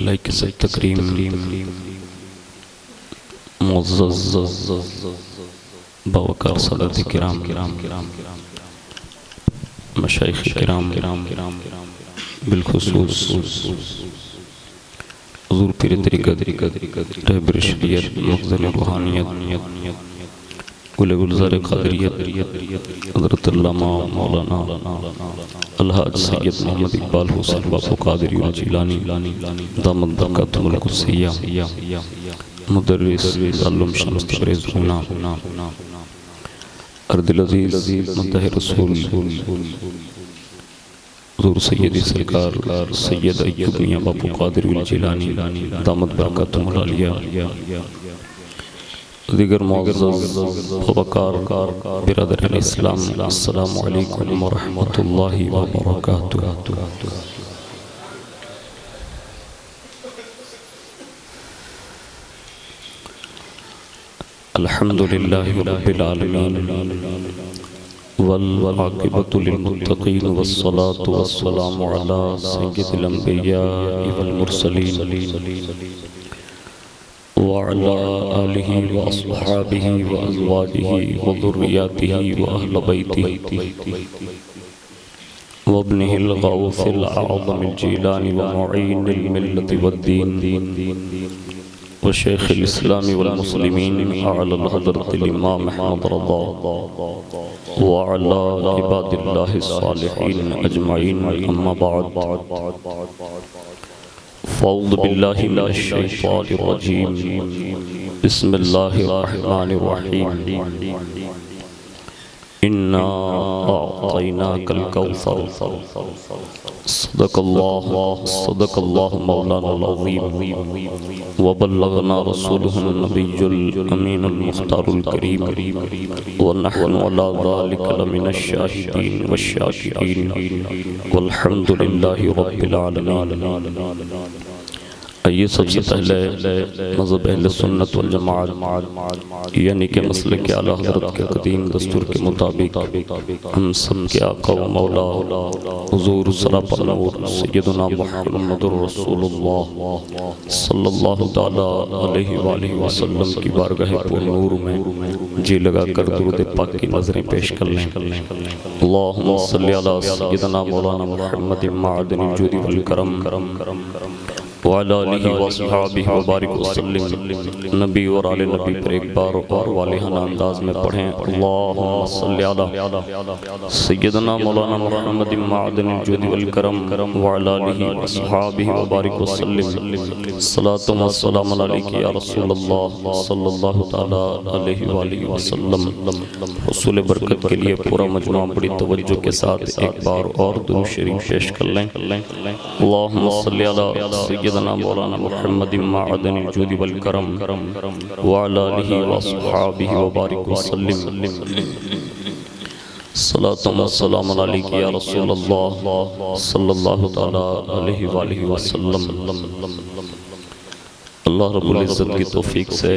Like تکریم معزز باوقار سادات کرام مشائخ کرام بالخصوص حضور پیر طریقت رہبر شریعت مخزن روحانیت گل گلزار قادریت حضرت علامہ مولانا الحاج سید محمد اقبال حسین باپو قادری الجیلانی دامت برکاتہم القدسیہ مدرس علم شمس تبریز ہونا ارد العزیز مدح رسول حضور سیدی سرکار سید ایوب میاں باپو قادری الجیلانی دامت برکاتہم العالیہ دیگر معزز وقار برادران اسلام السلام علیکم ورحمۃ اللہ وبرکاتہ۔ الحمدللہ رب العالمین والعاقبۃ للمتقین والصلاة والسلام علی سید الانبیاء والمرسلین وعلى آلہ واصحابہ وازواجہ وذریاتہ واہل بیتہ وابنہ الغوث الاعظم الجیلانی ومعین الملت والدین وشیخ الاسلام والمسلمین اعلی الحضرت الامام احمد رضا وعلى عباد اللہ الصالحین اجمعین اما بعد فاعوذ باللہ من الشیطان الرجیم بسم اللہ الرحمن الرحیم انا اعطیناک الکوثر صدق اللہ مولانا العظیم وبلغنا رسولہ النبی الامین المختار الکریم ونحن علی ذلک لمن الشاہدین والشاکرین والحمد للہ رب العالمین۔ آئیے سب سے پہلے مذہب اہل سنت والجماعت یعنی کہ مسلک اعلیٰ حضرت کے قدیم دستور کے مطابق ہم سب کے آقا و مولا حضور سراپا نور سیدنا محمد رسول اللہ صلی اللہ تعالیٰ علیہ وآلہ وسلم کی بارگاہ پر نور میں جی لگا کر درود پاک کی نظریں پیش کر لیں۔ اللہم صلی علی سیدنا مولانا محمد معدن الجود والکرم وعلی آلہ وصحابہ وبارک وسلم۔ نبی اور آل نبی پر ایک بار اور والہانہ انداز میں پڑھیں۔ اللہم صلی علی سیدنا مولانا محمد معدن الجود والکرم وعلی آلہ وصحابہ وبارک وسلم۔ صلاۃ و السلام علیک یا رسول اللہ صلی اللہ تعالیٰ علیہ وآلہ وسلم۔ حصول برکت کے لیے پورا مجموعہ بڑی توجہ کے ساتھ ایک بار اور درود شریف پیش کر لیں۔ اللہم صلی علی سیدنا مولانا محمد معدن الجود والکرم وعلی آلہ وصحابہ وبارک وسلم۔ صلاۃ و السلام علیک یا رسول اللہ صلی اللہ تعالیٰ علیہ وآلہ وسلم۔ اللہ رب العزت کی توفیق سے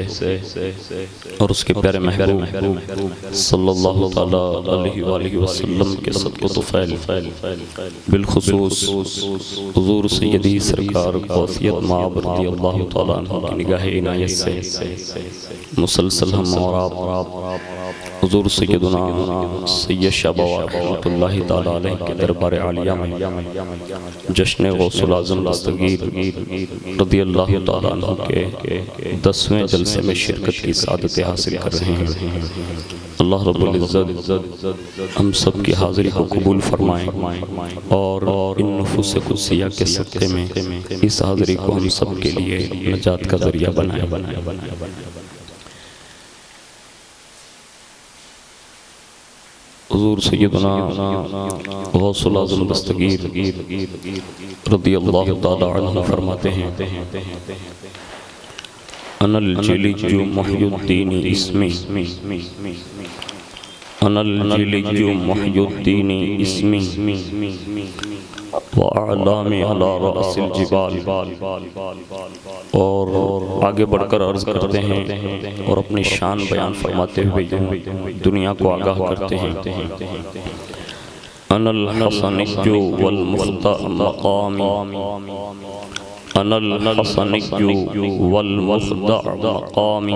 اور اس کے پیارے محبوب صلی اللہ تعالیٰ علیہ وآلہ وسلم کے صدق و طفیل بالخصوص حضور سیدی سرکار غوثیت مآب رضی اللہ تعالیٰ عنہ کی نگاہ عنایت سے مسلسل ہم اور آپ حضور سیدنا سید شاہ بوار رحمۃ اللہ تعالیٰ علیہ کے دربار عالیہ میں جشن غوث العظم دستگیر رضی اللہ تعالیٰ عنہ کے 10ویں جلسے میں شرکت کی سعادت حاصل کر رہے ہیں۔ اللہ رب العزت ہم سب کی حاضری کو قبول فرمائیں اور ان نفوس قدسیہ کے صدقے میں اس حاضری کو ہم سب کے لیے نجات کا ذریعہ بنائے۔ حضور سیدنا غوث العظم دستگیر رضی اللہ تعالی عنہ فرماتے ہیں انا الجلیج محی الدین اسمی انا الجلیج محی الدین اسمی وَأَعْلَامِ عَلَىٰ رَأْسِ الْجِبَالِ۔ اور آگے بڑھ کر عرض کرتے ہیں اور اپنی شان بیان فرماتے ہوئے دنیا کو آگاہ کرتے ہیں۔ أنا الحسني والمخطأ مقامي انا الحسنی والمخدع مقامی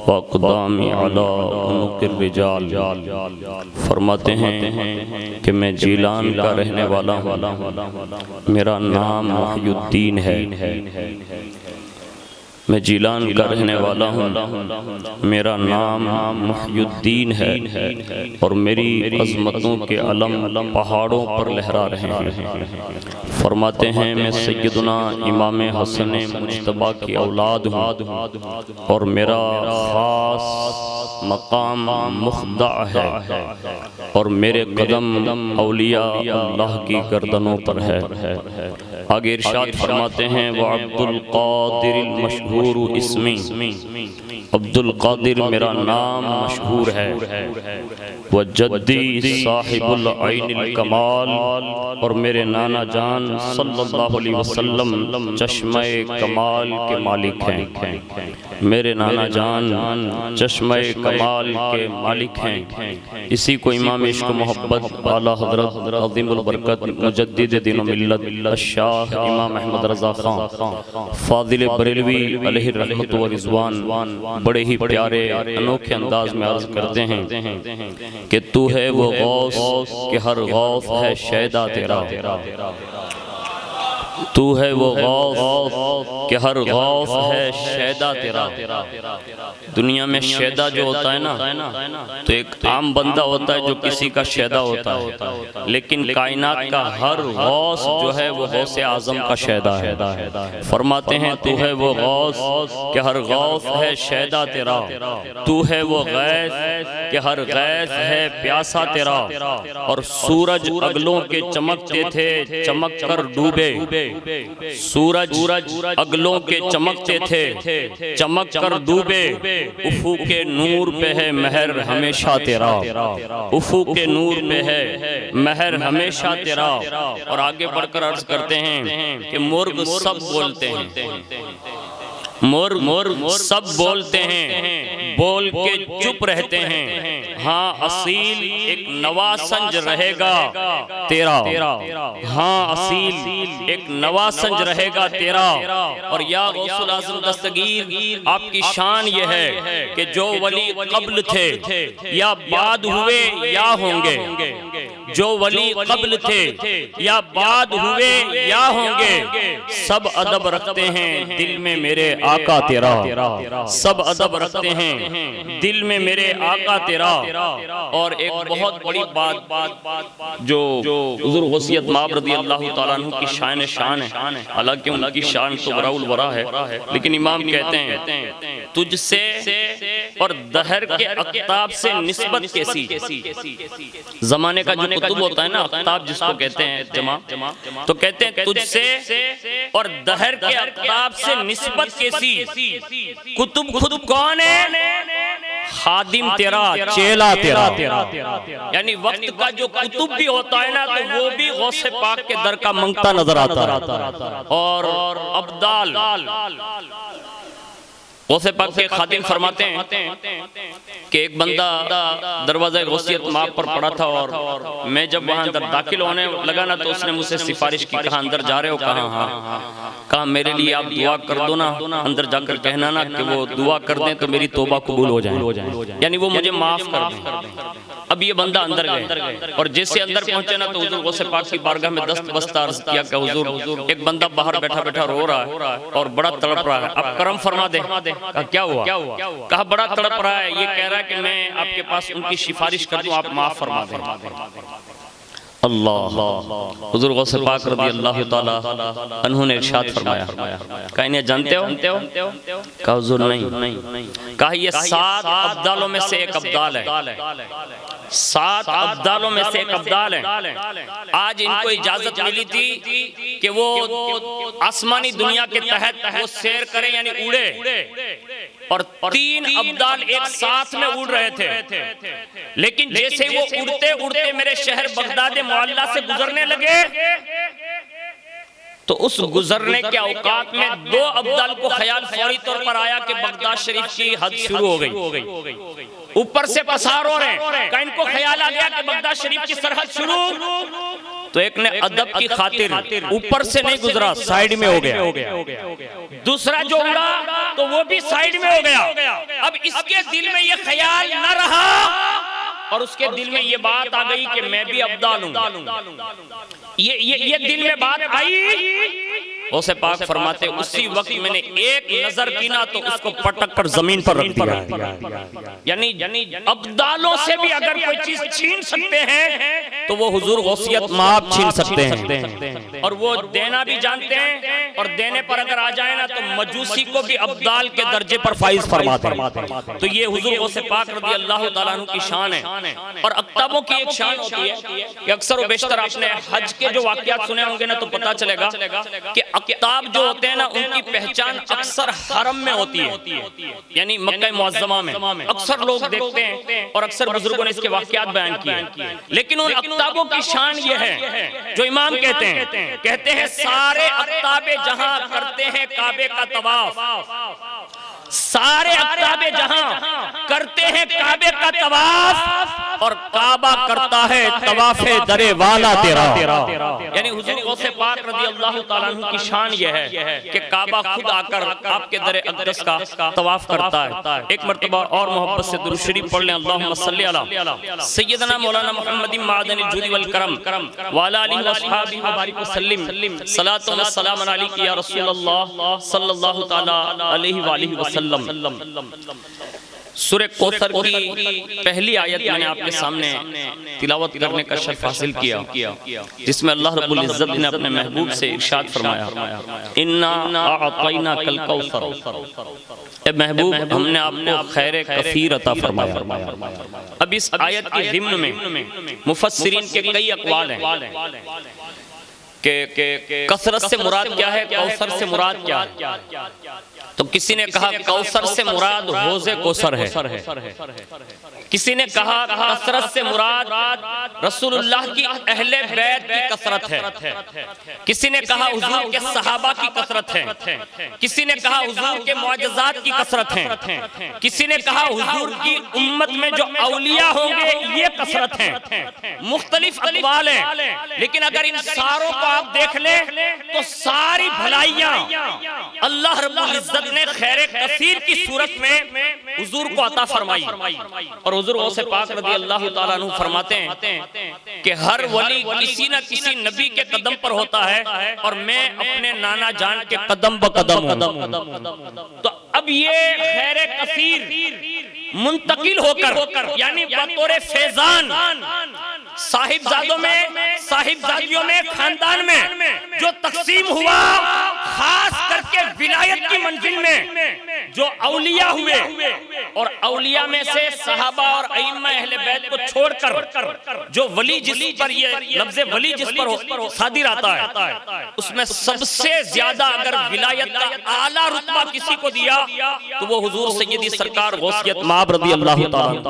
واقدامی علی عنق الرجال۔ فرماتے ہیں کہ میں جیلان کا رہنے والا ہوں، میرا نام محی الدین ہے۔ میں جیلان کا رہنے والا ہوں، میرا نام محی الدین ہے، اور میری عظمتوں کے علم پہاڑوں پر لہرا رہے ہیں۔ فرماتے ہیں میں سیدنا امام حسن مجتبیٰ کی اولاد ہوں، اور میرا خاص مقام مخدع ہے، اور میرے قدم اولیاء اللہ کی گردنوں پر ہے۔ آگے ارشاد فرماتے ہیں وعبد القادر المشہور اسمی، عبد القادر میرا نام مشہور ہے، وجدی صاحب العین الکمال، اور میرے نانا جان صلی اللہ علیہ وسلم چشمہ کمال کے مالک ہیں۔ میرے نانا جان چشمہ کمال کے مالک ہیں۔ اسی کو امام عشق محبت اعلیٰ حضرت عظیم البرکت مجدد دین و ملت الشاہ امام احمد رضا خان فاضل بریلوی علیہ الرحمت و رضوان بڑے ہی پیارے انوکھے انداز میں عرض کرتے ہیں کہ تو ہے وہ غوث کہ ہر غوث ہے شیدا تیرا، تو ہے وہ غوث کہ ہر غوث ہے شیدا تیرا۔ دنیا میں شیدا جو ہوتا ہے نا تو ایک عام بندہ ہوتا ہے جو کسی کا شیدا ہوتا ہے، لیکن کائنات کا ہر غوث جو ہے وہ غوث اعظم کا شیدا ہے۔ فرماتے ہیں تو ہے وہ غوث کہ ہر غوث ہے شیدا تیرا، تو ہے وہ غیث کہ ہر غیث ہے پیاسا تیرا، اور سورج اگلوں کے چمکتے تھے چمک کر ڈوبے، سورج اگلوں کے چمکتے تھے چمک کر ڈوبے، افق کے نور پہ ہے مہر ہمیشہ تیرا، افق کے نور پہ ہے مہر ہمیشہ تیرا۔ اور آگے بڑھ کر عرض کرتے ہیں کہ مرغ سب بولتے ہیں، مرغ سب بولتے ہیں بول کے چپ رہتے ہیں، ہاں اصیل ایک نواسنج رہے گا تیرا، ہاں اصیل ایک نواسنج رہے گا تیرا۔ اور یا غوث الاعظم دستگیر آپ کی شان یہ ہے کہ جو ولی قبل تھے یا بعد ہوئے یا ہوں گے، جو ولی قبل تھے یا بعد ہوئے یا ہوں گے، سب ادب رکھتے ہیں دل میں میرے آقا تیرا، سب ادب رکھتے ہیں دل میں میرے آقا تیرا۔ اور ایک بہت بڑی بات جو حضور غوثیت مآب رضی اللہ تعالیٰ عنہ کی شان ہے، حالانکہ ان کی شان تو براء الورا ہے، لیکن امام کہتے ہیں تجھ سے اور دہر کے اقطاب سے نسبت کیسی۔ زمانے کا جو کتب ہوتا ہے نا، اقطاب جس کو کہتے ہیں جمع، تو کہتے ہیں تجھ سے اور دہر کے اقطاب سے نسبت کیسی، کتب خود کون ہے، خادم تیرا چیلا تیرا۔ یعنی وقت کا جو کتب بھی ہوتا ہے نا تو وہ بھی غوث پاک کے در کا منگتا نظر آتا ہے۔ اور ابدال غوث پاک کے خادم فرماتے ہیں کہ ایک بندہ دروازہ غوثیت مآب پر پڑا تھا، اور میں جب وہاں اندر داخل ہونے لگا نا تو اس نے مجھ سے سفارش کی، کہا اندر جا رہے ہو؟ کہا ہاں۔ کہا میرے لیے آپ دعا کر دو نا، اندر جا کر کہنا نا کہ وہ دعا کر دیں تو میری توبہ قبول ہو جائیں، یعنی وہ مجھے معاف کر دیں۔ اب یہ بندہ اندر گئے، اور جیسے اندر پہنچے نا تو حضور غوث پاک کی بارگاہ میں دست بستہ عرض کیا کہ حضور ایک بندہ باہر بیٹھا بیٹھا رو رہا ہے اور بڑا تڑپ رہا ہے، آپ کرم فرما دیں۔ کہا کیا ہوا؟ کہا بڑا تڑپ رہا ہے، یہ کہہ رہا ہے کہ میں آپ کے پاس ان کی سفارش کر دوں، آپ معاف فرما دیں۔ اللہ حضور غوث پاک رضی اللہ تعالیٰ عنہ نے ارشاد فرمایا، کہا انہیں جانتے ہو؟ کہا حضور نہیں۔ کہا یہ 7 ابدالوں میں سے ایک ابدال ہے، 7 ابدالوں میں سے ایک ابدال ہے۔ آج ان کو اجازت ملی تھی کہ وہ آسمانی دنیا کے تحت وہ سیر کریں، یعنی اڑے، اور 3 ابدال ایک ساتھ میں اڑ رہے تھے، لیکن جیسے وہ اڑتے اڑتے میرے شہر بغداد معلیٰ سے گزرنے لگے تو اس گزرنے کے اوقات میں 2 ابدال کو خیال فوری طور پر آیا کہ بغداد شریف کی حد شروع ہو گئی، اوپر سے پسار ہو رہے ہیں، کہ ان کو خیال آ گیا کہ بغداد شریف کی سرحد شروع تو ایک نے ادب کی خاطر اوپر سے نہیں گزرا، سائیڈ میں ہو گیا، دوسرا جو اڑا تو وہ بھی سائیڈ میں ہو گیا۔ اب اس کے دل میں یہ خیال نہ رہا اور اس کے دل میں یہ بات آ گئی کہ میں بھی ابدال ہوں، یہ دل میں بات آئی۔ غوث پاک فرماتے اسی وقت میں نے ایک نظر کی نا تو اس کو پٹک کر زمین پر رکھ دیا۔ یعنی ابدالوں سے بھی اگر کوئی چیز چھین سکتے ہیں تو وہ حضور غوثیت مآب چھین سکتے ہیں، اور وہ دینا بھی جانتے ہیں، اور دینے پر اگر آ جائے نا تو مجوسی کو بھی ابدال کے درجے پر فائز فرماتے ہیں۔ تو یہ حضور غوث پاک رضی اللہ تعالیٰ عنہ کی شان ہے۔ اور اقطابوں کی ایک شان ہوتی ہے کہ اکثر و بیشتر آپ نے حج کے جو واقعات سنے ہوں گے نا تو پتا چلے گا کہ اقطاب جو ہوتے ہیں نا ان کی پہچان اکثر حرم میں ہوتی ہے، یعنی مکہ معظمہ میں اکثر لوگ دیکھتے ہیں، اور اکثر بزرگوں نے اس کے واقعات بیان کیے۔ لیکن ان اقطابوں کی شان یہ ہے جو امام کہتے ہیں سارے اقطاب جہاں کرتے ہیں کعبے کا طواف، سارے اقطاب جہاں کرتے ہیں کعبے کا طواف، اور کعبہ کرتا ہے طواف در والا تیرا۔ یعنی حضور غوث پاک رضی اللہ تعالیٰ عنہ کی شان یہ ہے کہ کعبہ خود آ کر آپ کے در اقدس کا طواف کرتا ہے۔ ایک مرتبہ اور محبت سے درود شریف پڑھ لیں، اللہم صلی علی سیدنا مولانا محمد معدن الجود والکرم وعلی آلہ واصحابہ وبارک وسلم، صلاۃ و سلام علیک یا رسول اللہ صلی اللہ تعالی علیہ وآلہ وسلم۔ سورہ کوثر کی پہلی آیت میں نے آپ کے سامنے تلاوت کرنے کا شرف حاصل کیا، جس میں اللہ رب العزت نے اپنے محبوب سے ارشاد فرمایا، اِنَّا أَعْطَيْنَاكَ الْكَوْثَرَ، اے محبوب ہم نے آپ کو خیر کثیر عطا فرمایا۔ اب اس آیت کی ضمن میں مفسرین کے کئی اقوال ہیں کہ کثرت سے مراد کیا ہے، کوثر سے مراد کیا ہے۔ تو کسی نے کہا کوثر سے مراد حوض کوثر ہے، کسی نے کہا کثرت سے مراد رسول اللہ کی اہل بیت کی کثرت ہے، کسی نے کہا حضور کے صحابہ کی کثرت ہے، کسی نے کہا حضور کے معجزات کی کثرت ہے، کسی نے کہا حضور کی امت میں جو اولیاء ہوں گے یہ کثرت ہے۔ مختلف اقوال ہیں، لیکن اگر ان ساروں کو آپ دیکھ لیں تو ساری بھلائیاں اللہ رب العزت نے خیر کثیر کی صورت میں حضور کو عطا فرمائی۔ اور حضور غوث پاک رضی اللہ تعالیٰ عنہ فرماتے ہیں کہ ہر ولی کسی نہ کسی نبی کے قدم پر ہوتا ہے، اور میں اپنے نانا جان کے قدم بقدم ہوں۔ تو اب یہ خیر کثیر منتقل ہو کر یعنی بطور فیضان صاحبزادوں میں، صاحبزادیوں میں، خاندان میں جو تقسیم ہوا، خاص کر کے ولایت کی منزل میں جو اولیاء ہوئے، اور اولیاء میں سے صحابہ اور ائمہ اہل بیت کو چھوڑ کر جو ولی جس پر یہ لفظ ولی جس پر صادر آتا ہے، اس میں سب سے زیادہ اگر ولایت کا اعلیٰ رتبہ کسی کو دیا تو وہ حضور سیدی سرکار غوثیت مآب رضی اللہ تعالیٰ،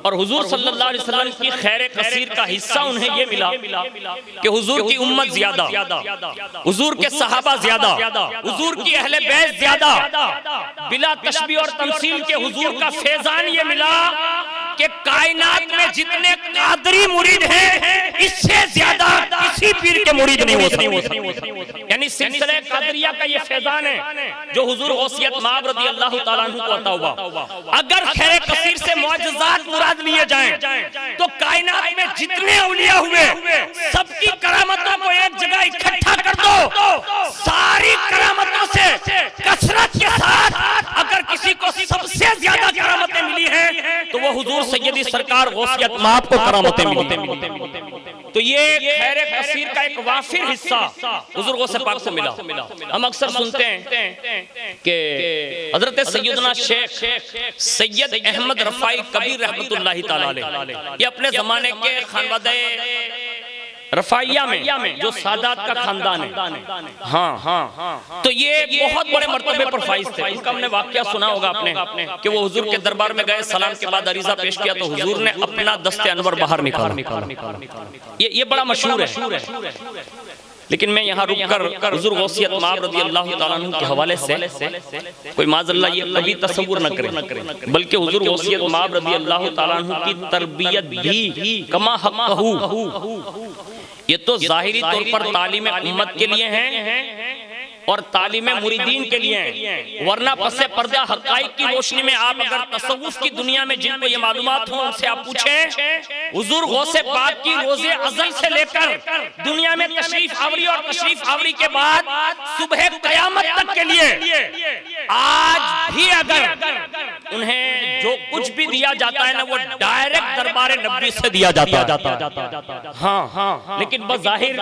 اور حضور صلی اللہ علیہ وسلم کی خیر کثیر کا حصہ انہیں یہ ملا کہ حضور کی امت زیادہ، حضور کے صحابہ زیادہ، حضور کی اہل بیت زیادہ، بلا تشبیہ اور تمثیل کے حضور کا فیضان یہ ملا کہ کائنات میں جتنے قادری مرید ہیں اس سے زیادہ کسی پیر کے مرید نہیں ہو سکتے۔ یعنی سلسلہ قادریہ کا یہ فیضان ہے جو حضور غوثیت مآب رضی اللہ تعالیٰ عنہ کو عطا ہوا۔ اگر خیر کثیر سے معجزات مراد لیے جائیں تو کائنات میں جتنے اولیاء ہوئے سب کی کرامتوں کو ایک جگہ اکٹھا کر دو، ساری کرامتوں سے کثرت کے ساتھ اگر کسی کو سب سے زیادہ کرامتیں ملی ہیں تو وہ حضور سیدی سرکار غوثیت مآب کو کرامتیں ملی۔ تو یہ خیر کثیر کا ایک وافر حصہ حضور غوث پاک سے ملا۔ ہم اکثر سنتے ہیں کہ حضرت سیدنا شیخ سید احمد رفاعی کبیر رحمت اللہ تعالیٰ علیہ یہ اپنے زمانے کے خانوادہ رفاعیہ میں جو سادات کا خاندان ہے، ہاں تو یہ بہت بڑے مرتبے پر فائز تھے۔ ان کا ہم نے واقعہ سنا ہوگا آپ نے کہ وہ حضور کے دربار میں گئے، سلام کے بعد عریضہ پیش کیا تو حضور نے اپنا دست انور باہر نکالا۔ یہ بڑا مشہور ہے، لیکن میں یہاں رک کر حضور غوثیت مآب رضی اللہ تعالیٰ عنہ کے حوالے سے کوئی معاذ اللہ یہ کبھی تصور نہ کرے، بلکہ حضور غوثیت مآب رضی اللہ تعالیٰ عنہ کی تربیت بھی کما حقہ یہ تو ظاہری طور پر تعلیم امت کے لیے ہیں اور تعلیم مریدین کے لیے ہیں، ورنہ پس پردہ حقائق کی روشنی میں آپ اگر تصوف کی دنیا میں جن کو یہ معلومات ہوں ان سے آپ پوچھیں حضور غوث پاک کی روز ازل سے لے کر دنیا میں تشریف آوری اور تشریف آوری کے بعد صبح قیامت تک کے لیے آج بھی اگر انہیں جو کچھ بھی دیا جاتا ہے نا وہ ڈائریکٹ دربار نبوی سے دیا جاتا ہے، ہاں لیکن بظاہر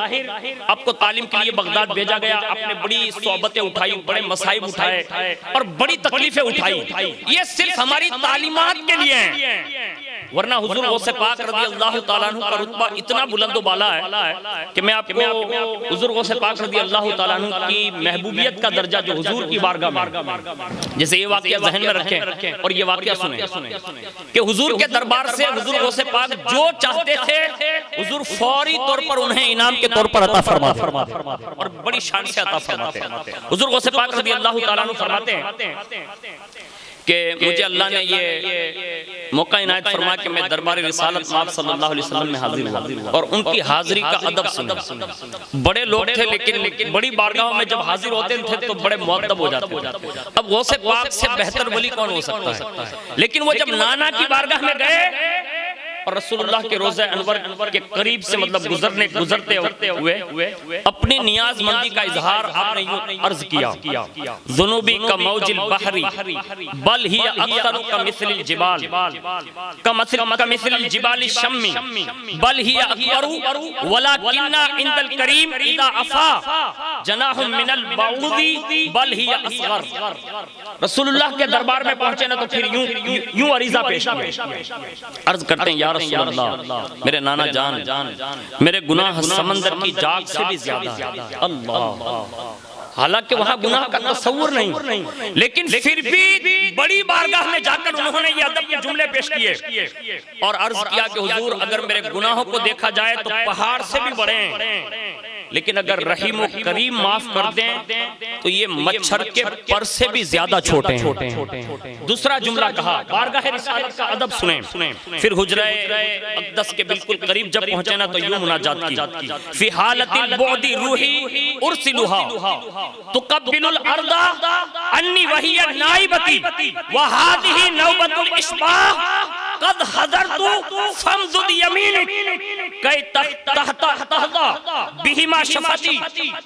آپ کو تعلیم کے لیے بغداد بھیجا گیا، آپ نے بڑی صحبتیں اٹھائی، بڑے مصائب اٹھائے اور بڑی تکلیفیں اٹھائی، یہ صرف ہماری تعلیمات کے لیے ہیں، ورنہ حضور غوث پاک رضی اللہ تعالیٰ عنہ کا رتبہ اتنا بلند و بالا ہے کہ میں آپ کو حضور غوث پاک رضی اللہ تعالیٰ عنہ کی محبوبیت کا درجہ جو حضور کی بارگاہ میں، جیسے یہ واقعہ ذہن میں رکھیں اور یہ واقعہ سنیں کہ حضور کے دربار سے حضور غوث پاک جو چاہتے تھے حضور فوری طور پر انہیں انعام کے طور پر عطا فرماتے اور بڑی شان سے عطا فرماتے ہیں۔ حضور غوث پاک رضی اللہ تعالیٰ عنہ فرماتے ہیں کہ مجھے اللہ نے یہ موقع عنایت فرمایا کہ میں دربار رسالت مآب صلی اللہ علیہ وسلم میں حاضر ہوں اور ان کی حاضری کا ادب سنا۔ بڑے لوگ تھے لیکن بڑی بارگاہوں میں جب حاضر ہوتے تھے تو بڑے مؤدب ہو جاتے تھے۔ اب غوث پاک سے بہتر ولی کون ہو سکتا ہے؟ لیکن وہ جب نانا کی بارگاہ میں گئے اور رسول اللہ کے روضہ انور کے قریب سے مطلب گزرتے ہوئے اپنی نیاز مندی کا اظہار آپ نے یوں عرض کیا، ذنوبی کا موج البحری بل ہی اکثر کمثل الجبال کمثل الجبال الشمی بل ہی اکبر ولکن عند الکریم اذا افا جناح من البعوض بل ہی اصغر۔ رسول اللہ کے دربار میں پہنچے نا تو پھر یوں عریضہ پیش کیا، عرض کرتے ہیں یا رسول اللہ میرے نانا جان میرے گناہ سمندر کی جاگ سے بھی زیادہ ہے، اللہ، حالانکہ وہاں گناہ کا تصور نہیں لیکن پھر بھی بڑی بارگاہ میں جا کر انہوں نے یہ ادب کے جملے پیش کیے اور عرض کیا کہ حضور اگر میرے گناہوں کو دیکھا جائے تو پہاڑ سے بھی بڑے ہیں، لیکن اگر رحیم و کریم معاف کر دیں تو یہ مچھر کے پر سے بھی زیادہ چھوٹے ہیں۔ دوسرا جملہ کہا، بارگاہ رسالت کا ادب سنیں، پھر حجرہ اقدس کے بالکل قریب جب پہنچے نا تو یوں مناجات کی، فی حالت البعد روحی ارسلوها تقبل الارض انی وہی نائبتی وہذہ نوبت الاشباح قد حضرت فامدد یمینک کئی تحظى بہما شفاتی۔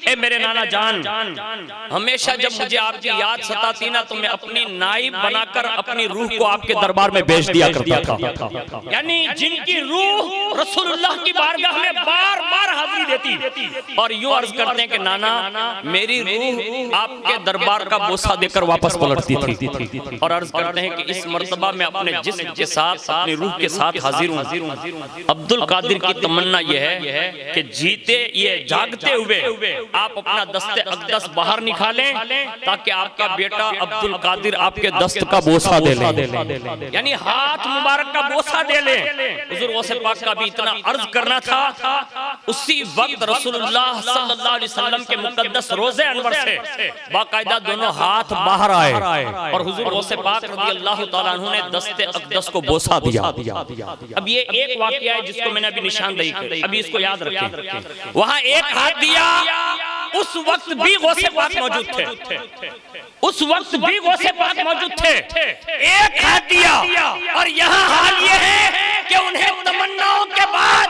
اے میرے نانا جان ہمیشہ جب مجھے آپ کی یاد ستاتی نا تو میں اپنی نائب بنا کر اپنی روح کو آپ کے دربار میں بیچ دیا کرتا تھا، یعنی جن کی روح رسول اللہ کی بارگاہ میں بار بار حاضری دیتی اور یوں عرض کرتے ہیں کہ نانا میری روح آپ کے دربار کا بوسہ دے کر واپس پلٹتی تھی، اور عرض کرتے ہیں کہ اس مرتبہ میں اپنے جسم کے ساتھ اپنی روح کے ساتھ حاضر ہوں۔ عبد القادر کی تمنا یہ ہے کہ جیتے یہ جاگتے ہوئے آپ اپنا دست اقدس باہر نکالیں تاکہ آپ کا بیٹا عبد القادر آپ کے دست کا بوسہ دے لیں، یعنی ہاتھ مبارک کا بوسہ دے لیں۔ حضور غوث پاک کا بھی اتنا عرض کرنا تھا، اسی وقت رسول اللہ صلی اللہ علیہ وسلم کے مقدس روضہ انور سے باقاعدہ دونوں ہاتھ باہر آئے اور حضور غوث پاک رضی اللہ تعالیٰ عنہ نے دست اقدس کو بوسہ دیا۔ اب یہ ایک واقعہ ہے جس کو میں نے ابھی نشاندہی کی، ابھی اس کو یاد رکھیں، وہاں ایک ہاتھ دیا، اس وقت بھی غوث پاک موجود تھے، اس وقت بھی غوث پاک موجود تھے، ایک ہاتھ دیا، اور یہاں حال یہ ہے کہ انہیں تمناؤں کے بعد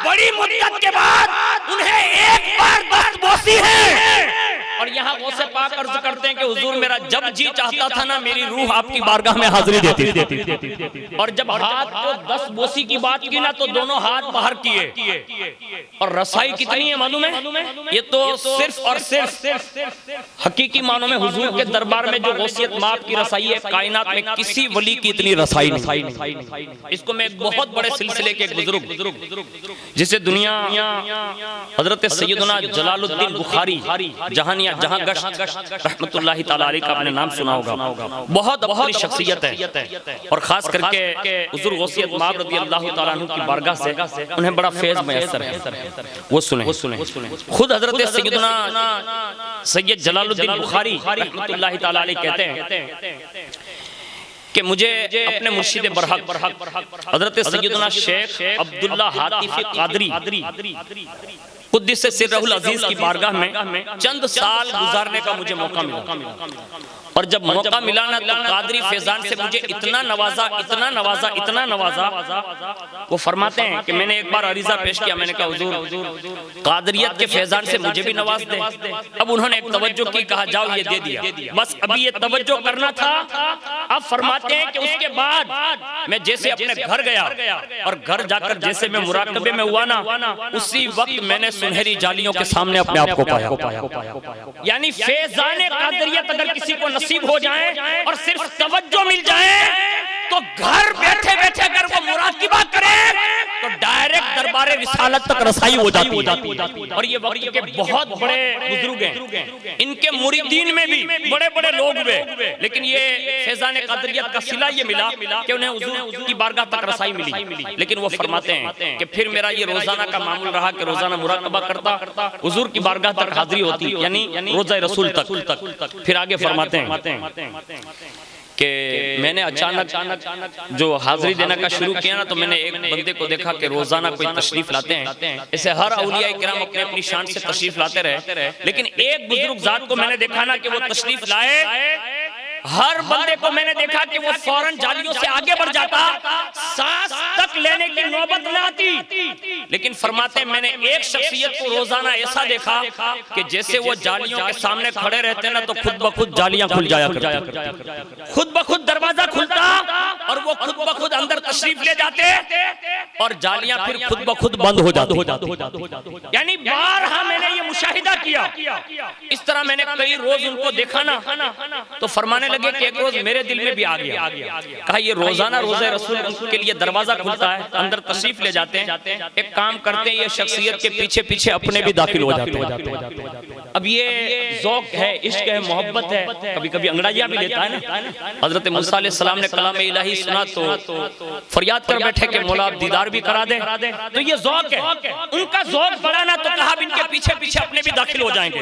بڑی مدت کے بعد انہیں ایک بار دست بوسی ہے، اور یہاں غوث پاک عرض کرتے ہیں کہ حضور میرا جب جی چاہتا تھا نا میری روح آپ کی بارگاہ میں حاضری دیتی تھی، اور جب ہاتھ کو دست بوسی کی بات کی نا تو دونوں ہاتھ باہر کیے، اور رسائی کتنی ہے معلوم ہے؟ یہ تو صرف اور صرف حقیقی معنوں میں حضور کے دربار میں جو غوثیت مآب کی رسائی ہے کائنات میں کسی ولی کی اتنی رسائی نہیں۔ اس کو میں ایک بہت بڑے سلسلے کے بزرگ جسے دنیا حضرت سیدنا جلال الدین بخاری جہاں گشت رحمت اللہ تعالیٰ علیہ کا اپنے نام سنا ہوگا، بہت بڑی شخصیت ہے، اور خاص کر کے حضور غوثیت مآب رضی اللہ تعالیٰ عنہ کی بارگاہ سے انہیں بڑا فیض میسر ہے، وہ سنیں۔ خود حضرت سیدنا سید جلال الدین بخاری رحمت اللہ تعالیٰ علیہ کہتے ہیں کہ مجھے اپنے مرشد برحق حضرت سیدنا شیخ عبداللہ حاتفی قادری قدس سرہ العزیز کی بارگاہ میں چند سال گزارنے کا مجھے موقع ملا، اور جب موقع ملا نا تو قادری فیضان سے مجھے اتنا نوازا وہ فرماتے ہیں کہ میں نے ایک بار عریضہ پیش کیا، میں نے کہا حضور قادریت کے فیضان سے مجھے بھی نواز دیں۔ اب انہوں نے ایک توجہ کی، کہا جاؤ یہ دے دیا، بس ابھی یہ توجہ کرنا تھا۔ اب فرماتے ہیں کہ اس کے بعد میں جیسے اپنے گھر گیا اور گھر جا کر جیسے میں مراقبے میں ہوا نا، اسی وقت میں نے سنہری جالیوں کے سامنے اپنے آپ کو پایا۔ یعنی فیضان قادریت اگر کسی کو نصیب ہو جائیں اور صرف توجہ مل جائے تو گھر بیٹھے بیٹھے اگر وہ مراقبہ کرے تو ڈائریکٹ دربار رسالت تک رسائی ہو جاتی ہے۔ اور یہ وقت کے بہت بڑے بزرگ ہیں، ان کے مریدین میں بھی بڑے بڑے لوگ ہوئے، لیکن یہ فیضان قادریت کا صلہ یہ ملا کہ انہیں حضور کی بارگاہ تک رسائی ملی۔ لیکن وہ فرماتے ہیں کہ پھر میرا یہ روزانہ کا معمول رہا کہ روزانہ مراقبہ کرتا، حضور کی بارگاہ تک حاضری ہوتی، یعنی روزہ رسول تک۔ پھر آگے فرماتے ہیں کہ میں نے اچانک جو حاضری دینا کا شروع کیا نا، تو میں نے ایک بندے کو دیکھا کہ روزانہ کوئی تشریف لاتے ہیں، اسے ہر اولیاء کرام اپنے اپنی شان سے تشریف لاتے رہے، لیکن ایک بزرگ ذات کو میں نے دیکھا نا کہ وہ تشریف لائے، ہر بندے کو میں نے دیکھا کہ وہ فوراً جالیوں سے آگے بڑھ جاتا، سانس تک لینے کی نوبت نہ آتی، لیکن فرماتے ہیں میں نے ایک شخصیت کو روزانہ ایسا دیکھا کہ جیسے وہ جالیوں کے سامنے کھڑے رہتے نا تو خود بخود جالیاں کھل جایا کرتی، خود بخود دروازہ کھلتا اور وہ خود بخود اندر تشریف لے جاتے اور جالیاں پھر خود بخود بند ہو جاتی۔ یعنی بارہا میں نے یہ مشاہدہ کیا، اس طرح میں نے کئی روز ان کو دیکھا نا، تو فرمانے لگے کہ ایک روز میرے دل میں بھی آ گیا، کہا یہ روزانہ روزہ رسول کے لیے دروازہ کھلتا ہے، اندر تشریف لے جاتے ہیں، ایک کام کرتے ہیں یہ شخصیت کے پیچھے پیچھے اپنے بھی داخل ہو جاتے ہیں۔ اب یہ ذوق ہے، عشق ہے، محبت ہے، کبھی کبھی انگڑائیاں بھی لیتا ہے نا۔ حضرت موسیٰ علیہ السلام نے کلام الہی سنا تو فریاد کر بیٹھے کہ مولا آپ دیدار بھی کرا دیں، تو یہ ذوق ہے، ان کا ذوق بڑھا نا تو کہا ان کے پیچھے پیچھے اپنے بھی داخل ہو جائیں گے۔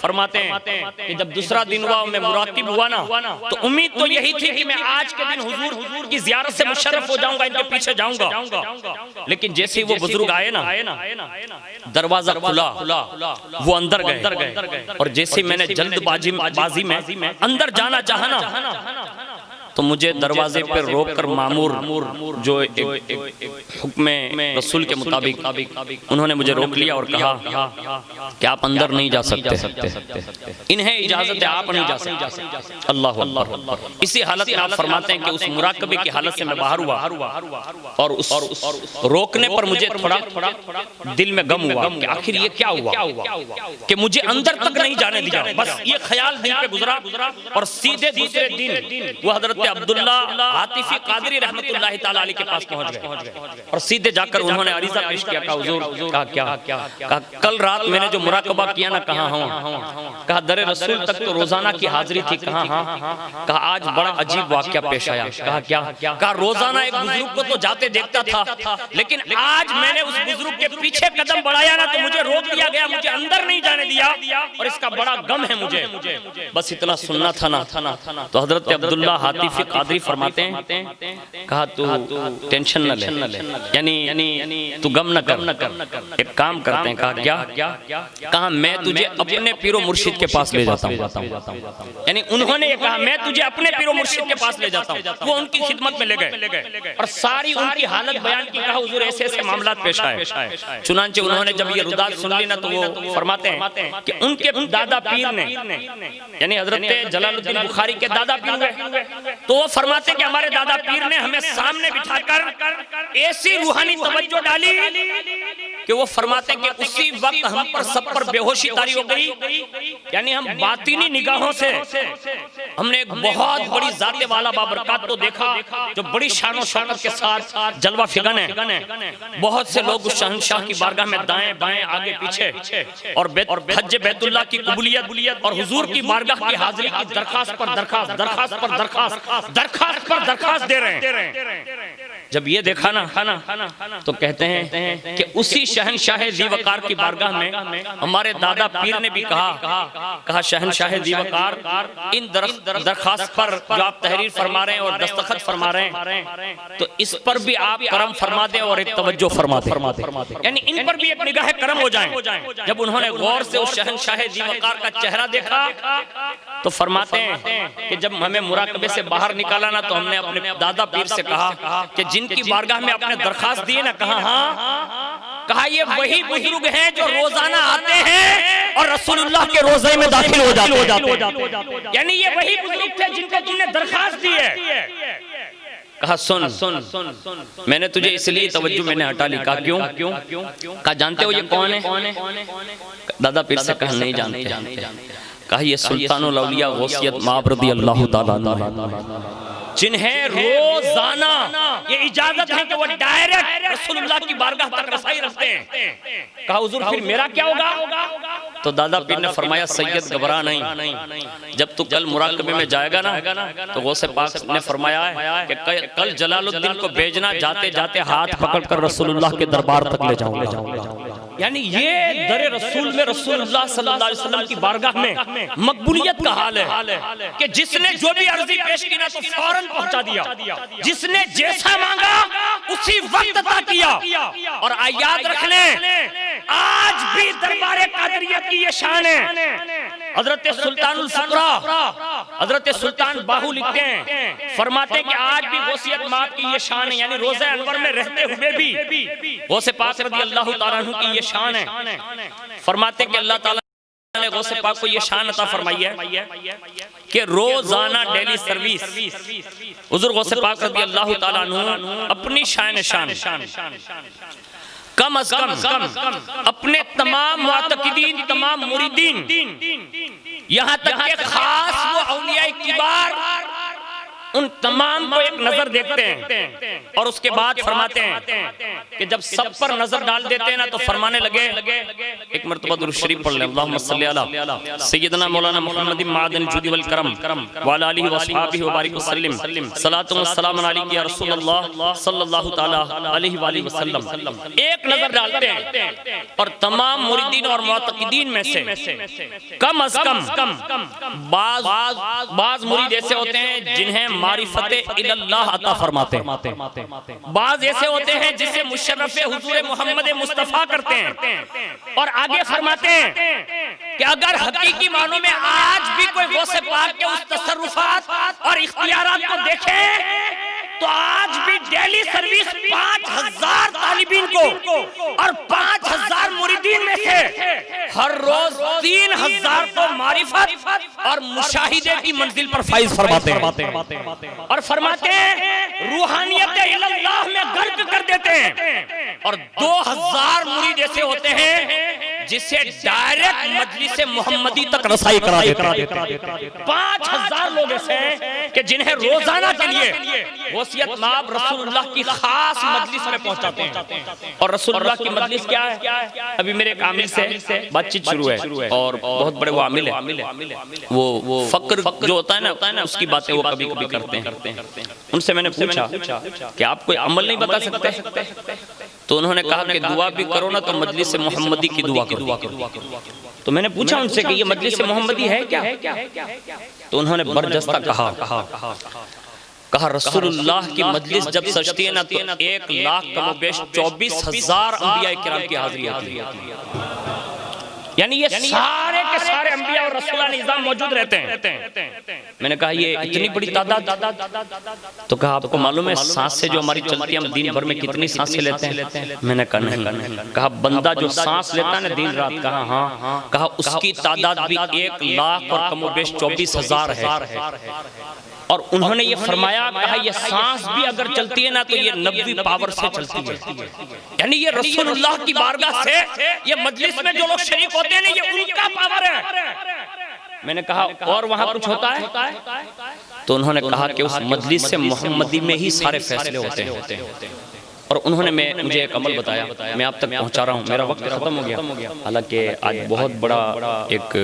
فرماتے ہیں کہ جب دوسرا دن ہوا میں مراقب ہوا نا، تو امید تو یہی تھی کہ میں آج کے دن حضور کی زیارت سے مشرف ہو جاؤں گا، ان کے پیچھے جاؤں گا، لیکن جیسے وہ بزرگ آئے نا، دروازہ کھلا، وہ اندر گئے، اور جیسے میں نے جلد بازی میں اندر جانا چاہا نا، تو مجھے دروازے پر روک کر مامور جو ایک حکم رسول کے مطابق انہوں نے مجھے روک لیا اور کہا کہ آپ اندر نہیں جا سکتے، انہیں اجازت ہے، آپ نہیں جا سکتے۔ اللہ اللہ۔ اسی حالت میں آپ فرماتے ہیں کہ اس مراقبے کی حالت سے میں باہر ہوا اور اس روکنے پر مجھے تھوڑا دل میں غم ہوا کہ آخر یہ کیا ہوا کہ مجھے اندر تک نہیں جانے دیا، بس یہ خیال دل پہ گزرا، اور سیدھے دوسرے دن وہ حضرت عبداللہ حاتفی قادری رحمت اللہ تعالیٰ علیہ کے پاس پہنچ گئے، اور سیدھے جا کر انہوں نے عریضہ پیش کیا، کہا حضور، کہا کل رات میں نے جو مراقبہ کیا نا، کہاں ہوں؟ کہا در رسول تک تو روزانہ کی حاضری تھی، کہاں ہاں؟ کہا آج بڑا عجیب واقعہ پیش آیا۔ کہا کیا؟ کہا روزانہ ایک بزرگ کو تو جاتے دیکھتا تھا، لیکن آج میں نے اس بزرگ کے پیچھے قدم بڑھایا نا تو مجھے روک لیا گیا، مجھے اندر نہیں جانے دیا، اور اس کا بڑا غم ہے مجھے، بس اتنا سننا تھا نا۔ تو حضرت عبداللہ حاتفی قادری فرماتے ہیں، کہا تو ٹینشن نہ لے، یعنی تو غم نہ کر، ایک کام کرتے ہیں۔ کہا کیا؟ کہا میں تجھے اپنے پیر و مرشد کے پاس لے جاتا ہوں، یعنی انہوں نے کہا میں تجھے اپنے پیر و مرشد کے پاس لے جاتا ہوں۔ وہ ان کی خدمت میں لے گئے اور ساری ان کی حالت بیان کی، کہا حضور ایسے ایسے معاملات پیش آئے۔ چنانچہ انہوں نے جب یہ رداد سن لی نا تو وہ فرماتے ہیں کہ ان کے دادا پیر نے، یعنی حضرت جلال الدین بخاری کے دادا پیر ہوئے، تو وہ فرماتے کہ ہمارے دادا پیر نے ہمیں سامنے بٹھا کر ایسی روحانی توجہ ڈالی کہ وہ فرماتے کہ اسی وقت ہم پر سب پر بے ہوشی طاری ہو گئی، یعنی ہم باطنی نگاہوں سے ہم نے ایک بہت بڑی ذات والا بابرکات کو دیکھا جو بڑی شان و شوکت کے ساتھ جلوہ فگن ہے۔ بہت سے لوگ اس شہنشاہ کی بارگاہ میں دائیں بائیں آگے پیچھے اور حج بیت اللہ کی قبولیت اور حضور کی بارگاہ کی حاضری کی درخواست پر درخواست، درخواست پر درخواست، درخواست پر درخواست دے رہے ہیں۔ جب یہ دیکھا نا تو کہتے ہیں کہ اسی شہنشاہ ذی وقار کی بارگاہ میں ہمارے دادا پیر نے بھی کہا شہنشاہ ذی وقار ان درخواست پر جو آپ تحریر فرما رہے ہیں اور دستخط فرما رہے ہیں تو اس پر بھی آپ کرم فرما دیں اور ایک توجہ فرما دیں، یعنی ان پر بھی ایک نگاہ کرم ہو جائیں۔ جب انہوں نے غور سے اس شہنشاہ ذی وقار کا چہرہ دیکھا تو فرماتے ہیں کہ جب ہمیں مراقبے سے باہر نکالا نا تو ہم نے اپنے دادا پیر سے کہا کہ جن کی بارگاہ میں اپنے درخواست دیے نا، کہا یہ وہی بزرگ ہیں جو روزانہ آتے ہیں اور رسول اللہ کے روزے میں داخل ہو جاتے ہیں، یعنی یہ وہی بزرگ تھے جن کو تم نے درخواست دی ہے۔ کہا سن میں نے تجھے اس لیے توجہ میں نے ہٹا لی، کہا کیوں؟ کہا جانتے ہو یہ کون ہے؟ دادا پیر سے کہا نہیں جانتے۔ کہا یہ سلطان الاولیاء غوثیت مآب رضی اللہ تعالیٰ عنہ جنہیں روزانہ یہ اجازت ہے کہ وہ ڈائریکٹ رسول اللہ کی بارگاہ تک رسائی رکھتے ہیں۔ کہا حضور پھر میرا کیا ہوگا؟ تو دادا پیر نے فرمایا سید گھبرا نہیں، جب تو کل مراقبے میں جائے گا نا تو غوث پاک نے فرمایا ہے کہ کل جلال الدین کو بھیجنا، جاتے جاتے ہاتھ پکڑ کر رسول اللہ کے دربار تک لے جاؤں گا۔ یعنی یہ در رسول میں رسول اللہ صلی اللہ علیہ وسلم کی بارگاہ میں مقبولیت کا حال ہے کہ جس نے جو بھی عرضی پیش کی نا تو فوراً پہنچا دیا، جس نے جیسا مانگا اسی وقت عطا کیا۔ اور یاد رکھ لیں آج بھی دربار قادریت کی یہ شان ہے۔ حضرت سلطان الفقراء حضرت سلطان باہو لکھتے ہیں، فرماتے ہیں کہ آج بھی غوثیت مآب کی یہ شان ہے، یعنی روضہ انور میں رہتے ہوئے بھی غوث پاک رضی اللہ تعالیٰ عنہ کی یہ شان ہے۔ فرماتے ہیں کہ اللہ تعالیٰ نے غوث پاک کو یہ شان عطا فرمائی ہے کہ روزانہ ڈیلی سروس حضور غوث پاک رضی اللہ تعالیٰ عنہ اپنی شان کم از کم اپنے تمام معتقدین، تمام مریدین، یہاں تک کہ خاص وہ اولیاء کبار ان تمام کو ایک نظر دیکھتے ہیں اور اس کے بعد فرماتے ہیں کہ جب سب پر نظر ڈال دیتے ہیں نا تو فرمانے لگے ایک مرتبہ درود شریف پڑھ لیں، اللہم صلی علی سیدنا مولانا محمد معدن الجود والکرم وعلی آلہ واصحابہ وبارک وسلم صلاۃ و سلام علیک یا رسول اللہ صلی اللہ تعالی علیہ وآلہ وسلم۔ ایک نظر ڈالتے ہیں اور تمام مریدین اور معتقدین میں سے کم از کم بعض مرید ایسے ہوتے ہیں جنہیں معرفت اللہ عطا فرماتے ہیں، بعض ایسے ہوتے ہیں جسے مشرف حضور محمد مصطفیٰ کرتے ہیں، اور آگے فرماتے ہیں کہ اگر حقیقی معنوں میں آج بھی کوئی غوث پاک کے اس تصرفات اور اختیارات کو دیکھے تو آج بھی ڈیلی سروس 5000 طالبین کو اور 5000 مریدین میں سے ہر روز 3000 کو معرفت اور مشاہدے کی منزل پر فائز فرماتے ہیں اور فرماتے ہیں روحانیت اللہ میں غرق کر دیتے ہیں، اور 2000 مرید ایسے ہوتے ہیں جسے ڈائریکٹ مجلس محمدی تک رسائی کرا دیتے ہیں۔ 5000 لوگ ایسے ہیں کہ جنہیں روزانہ کے لیے غوثیت مآب رسول اللہ کی خاص مجلس میں پہنچاتے ہیں، اور رسول اللہ کی مجلس کیا ہے؟ ابھی میرے ایک عامل سے بات چیت شروع ہے اور بہت بڑے وہ عامل ہے، وہ فقر جو ہوتا ہے نا اس کی باتیں وہ کبھی کبھی کرتے ہیں۔ ان سے میں نے پوچھا کہ آپ کوئی عمل نہیں بتا سکتے؟ تو انہوں نے کہا کہ دعا بھی کرو نا تو مجلس محمدی کی دعا کرو۔ تو میں نے پوچھا ان سے کہ یہ مجلس محمدی ہے کیا؟ تو انہوں نے برجستہ کہا رسول اللہ کی مجلس جب سجتی ہے نا تو 1 لاکھ کم و بیش 24,000 انبیاء کرام کی حاضری آتی ہے، یعنی یہ سارے کے سارے انبیاء اور رسولہ نظام موجود رہتے ہیں۔ میں نے کہا یہ اتنی بڑی تعداد؟ تو کہا آپ کو معلوم ہے سانسیں جو ہماری چلتی ہیں ہم دن بھر میں کتنی سانسیں لیتے ہیں؟ میں نے کہا نہیں۔ کہا بندہ جو سانس لیتا ہے نا دن رات، کہا ہاں۔ کہا اس کی تعداد بھی 1 لاکھ اور کم و بیش 24,000 ہے، اور انہوں نے یہ فرمایا کہا یہ سانس بھی اگر چلتی ہے نا تو یہ نبوی پاور سے چلتی ہے، یعنی یہ رسول اللہ کی بارگاہ سے یہ مجلس میں جو لوگ شریک ہوتے ہیں یہ ان کا پاور ہے۔ میں نے کہا اور وہاں کچھ ہوتا ہے؟ تو انہوں نے کہا کہ اس مجلس سے محمدی میں ہی سارے فیصلے ہوتے ہیں، اور انہوں نے مجھے ایک عمل بتایا، میں آپ تک پہنچا رہا ہوں، میرا وقت ختم ہو گیا، حالانکہ آج بہت بڑا ایک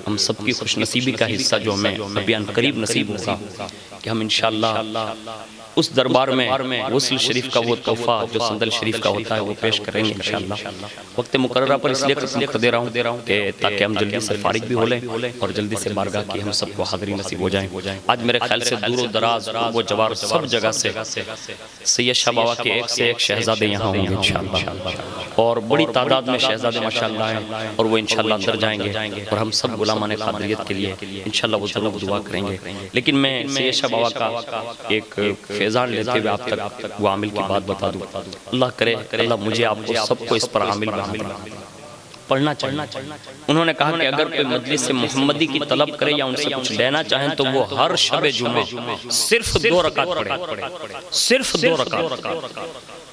ہم سب کی خوش نصیبی کا حصہ جو ہمیں ابھی ان قریب نصیب ہوگا کہ ہم انشاءاللہ اس دربار میں غسل شریف کا وہ تحفہ جو صندل شریف کا ہوتا ہے وہ پیش کریں گے انشاءاللہ۔ وقت مقررہ پر اس لیے ختم کر دے رہا ہوں کہ تاکہ ہم جلدی سے فارغ بھی ہو لیں اور جلدی سے بارگاہ کی ہم سب کو حاضری نصیب ہو جائیں۔ آج میرے خیال سے دور و دراز وہ جوار سب جگہ سے سید شاہ بابا کے ایک سے ایک شہزادے یہاں ہوں گے انشاءاللہ، اور بڑی تعداد میں شہزادے ماشاءاللہ ہیں، اور وہ انشاءاللہ اندر جائیں گے اور ہم سب غلامان قادریت کے لیے انشاءاللہ وہ ضرور دعا کریں گے۔ لیکن میں سید شاہ بابا کا ایک فیضان لیتے ہوئے آپ تک وہ عامل کی بات بتا دوں۔ اللہ کرے اللہ مجھے آپ کو سب کو اس پر عامل بنا پڑھنا چاہیے۔ انہوں نے کہا کہ اگر کوئی مجلس سے محمدی کی طلب کرے یا ان سے کچھ لینا چاہیں تو وہ ہر شب جمعہ صرف 2 رکعت پڑھے، صرف 2 رکعت۔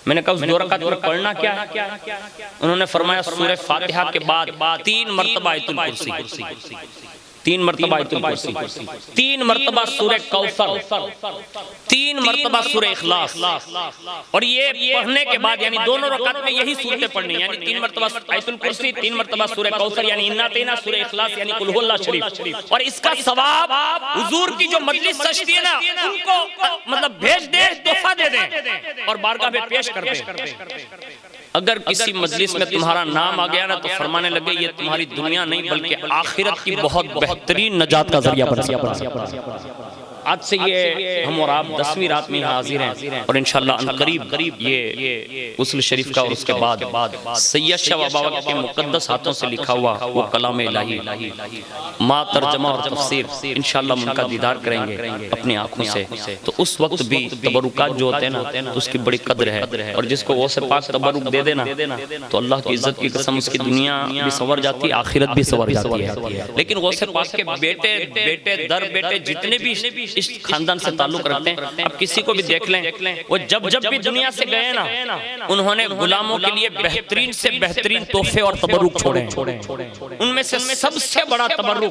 میں نے کہا اس 2 رکعت میں پڑھنا کیا ہے؟ انہوں نے فرمایا سورہ فاتحہ کے بعد 3 مرتبہ آیت الکرسی، 3 مرتبہ آیت الکرسی، 3 مرتبہ سورہ کوثر، 3 مرتبہ سورہ اخلاص، اور یہ پڑھنے کے بعد یعنی دونوں رکعت میں یہی صورتیں پڑھنی ہیں، یعنی 3 مرتبہ آیت الکرسی، 3 مرتبہ سورہ کوثر یعنی انا اعطیناک، سورہ اخلاص یعنی قل هو اللہ شریف، اور اس کا ثواب حضور کی جو مجلس سجتی ہے نا ان کو مطلب بھیج دیں، تحفہ دے دیں اور بارگاہ میں پیش کر دیں۔ اگر کسی مجلس میں تمہارا نام آ گیا نا تو فرمانے لگے یہ تمہاری دنیا نہیں بلکہ آخرت کی بہت بہترین نجات کا ذریعہ بن گیا۔ آج سے یہ ہم اور آپ 10ویں رات میں حاضر ہیں اور انشاءاللہ ان قریب یہ غسل شریف کا اور اس کے بعد سید شاہ بابا کے مقدس ہاتھوں سے لکھا ہوا وہ کلام الہی ما ترجمہ اور تفسیر انشاءاللہ ان کا دیدار کریں گے اپنی آنکھوں سے۔ تو اس وقت بھی تبرکات جو ہوتے ہیں نا تو اس کی بڑی قدر ہے، اور جس کو غوث پاک تبرک دے دینا تو اللہ کی عزت کی قسم اس کی دنیا بھی سنور جاتی ہے، آخرت بھی سنور جاتی ہے۔ لیکن غوث پاک کے بیٹے در بیٹے جتنے بھی اس خاندان سے تعلق رکھتے ہیں، اب کسی کو بھی دیکھ لیں وہ جب بھی دنیا سے گئے نا انہوں نے غلاموں کے لیے بہترین سے بہترین تحفے اور تبرک چھوڑے۔ ان میں سے سب سے بڑا تبرک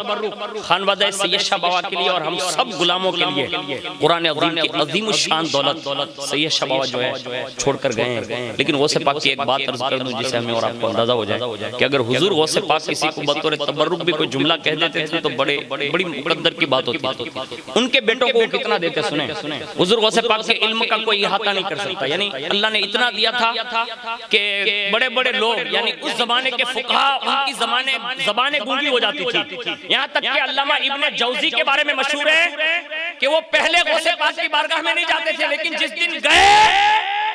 خانوادہ سید شاہ بابا کے لیے اور ہم سب غلاموں کے لیے قرآن عظیم کی عظیم الشان دولت سید شاہ بابا جو ہے چھوڑ کر گئے ہیں۔ لیکن غوث پاک کی ایک بات عرض کر دوں جسے ہمیں اور آپ کو اندازہ ہو جائے کہ اگر حضور غوث پاک کسی کو بطور تبرک بھی کوئی جملہ کہہ دیتے تھے تو بڑی مقدر کی بات ہوتی تھی۔ ان کے بیٹوں کو کتنا دیتے سنیں، حضور غوث پاک کے علم کا کوئی احاطہ نہیں کر سکتا، یعنی اللہ نے اتنا دیا تھا کہ بڑے بڑے لوگ یعنی اس زمانے کے فقہا ان کی زبانیں گونگی ہو جاتی تھی۔ یہاں تک کہ علامہ ابن جوزی کے بارے میں مشہور ہے کہ وہ پہلے غوث پاک کی بارگاہ میں نہیں جاتے تھے، لیکن جس دن گئے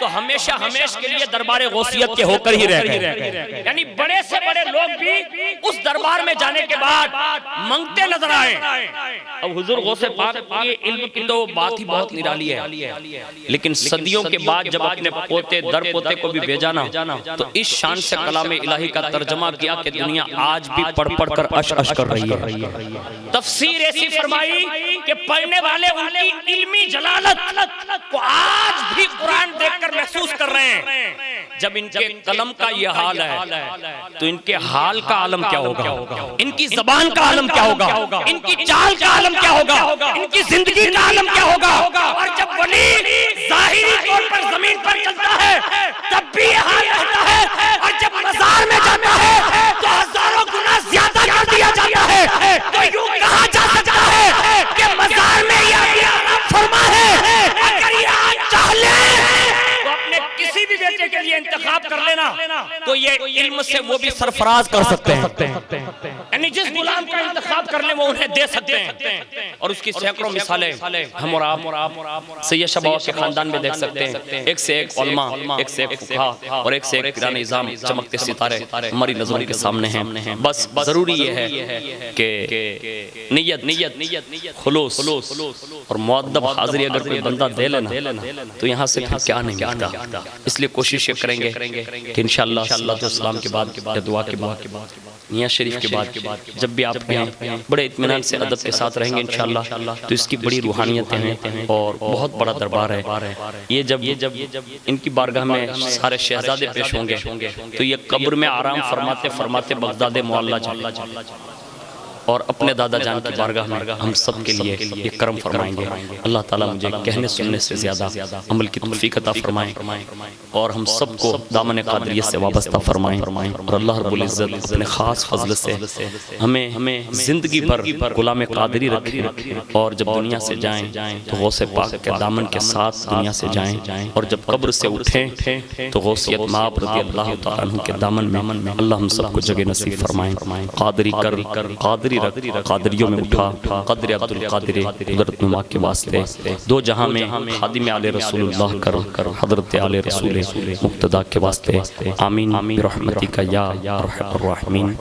تو ہمیشہ کے لیے دربار غوثیت کے ہو کر ہی رہ گئے، یعنی بڑے سے بڑے لوگ بھی اس دربار میں جانے کے بعد منگتے نظر آئے۔ اب حضور غوث پاک کے علم کی تو بات ہی بہت نرالی ہے، لیکن صدیوں کے بعد جب اپنے پوتے در پوتے کو بھی بھیجا نا تو اس شان سے کلام الہی کا ترجمہ کیا کہ دنیا آج بھی پڑھ کر اش کر رہی ہے۔ تفسیر ایسی فرمائی کہ پڑھنے والے ان کی علمی جلالت کو آج بھی قرآن دیکھ کر محسوس کر رہے ہیں۔ جب ان کے قلم کا یہ حال ہے تو ان کے حال کا عالم کیا ہوگا، ان کی زبان کا عالم کیا ہوگا، ان کی چال کا عالم کیا ہوگا، ان کی زندگی کا عالم کیا ہوگا۔ اور جب ولی ظاہری طور پر زمین پر چلتا ہے تب بھی یہ حال رہتا ہے، اور جب مزار میں جاتا ہے تو ہزاروں گنا زیادہ کر دیا جاتا ہے۔ تو یوں کہا جا سکتا ہے کہ مزار میں یہ آرام فرما ہے۔ اگر یہ آج چاہ لیں تو اپنے کسی بھی بیٹے کے لیے انتخاب کر لینا تو یہ علم سے وہ بھی سرفراز کر سکتے ہیں، یعنی جس غلام کا انتخاب کر لیں وہ انہیں دے سکتے ہیں۔ اور اس کی سینکڑوں مثالیں ہم اور آپ سید شاہ بابا کے خاندان میں دیکھ سکتے ہیں۔ ایک سے ایک علماء، ایک سے ایک فقہا اور ایک سے ایک پیران نظام چمکتے ستارے ہماری نظروں کے سامنے ہیں۔ بس ضروری یہ ہے کہ نیت، خلوص اور مؤدب حاضری اگر کوئی بندہ دے لینا تو یہاں سے پھر کیا نہیں ملتا۔ اس لیے کوشش یہ کریں گے کہ انشاءاللہ صلاۃ والسلام کے بعد یا دعا کے بعد نیاز شریف کے بعد جب بھی آپ کہیں بڑے اطمینان سے ادب کے ساتھ رہیں گے انشاءاللہ تو اس کی بڑی روحانیتیں ہیں اور بہت بڑا دربار ہے۔ یہ جب ان کی بارگاہ میں سارے شہزادے پیش ہوں گے تو یہ قبر میں آرام فرماتے بغداد معلی اور اپنے دادا جان کی بارگاہ میں ہم سب کے لیے یہ کرم فرمائیں گے۔ اللہ تعالیٰ مجھے کہنے سننے سے زیادہ عمل کی توفیق عطا فرمائیں اور ہم سب کو دامن قادریت سے وابستہ فرمائیں، اور اللہ رب العزت اپنے خاص فضل سے ہمیں زندگی بھر غلام قادری رکھے، اور جب دنیا سے جائیں تو غوث پاک کے دامن کے ساتھ دنیا سے جائیں، اور جب قبر سے اٹھیں تو غوثیت مآب رضی اللہ تعالیٰ عنہ کے دامن میں اللہ ہم سب کو جگہ نصیب فرمائیں۔ قادری کر، قادری رکھ، قادریوں میں اٹھا، قدر عبد القادر قدرت نما کے واسطے، دو جہاں میں خادم آل رسول اللہ کر، حضرت آل رسول مقتدیٰ کے واسطے، آمین برحمتک یا ارحم الراحمین۔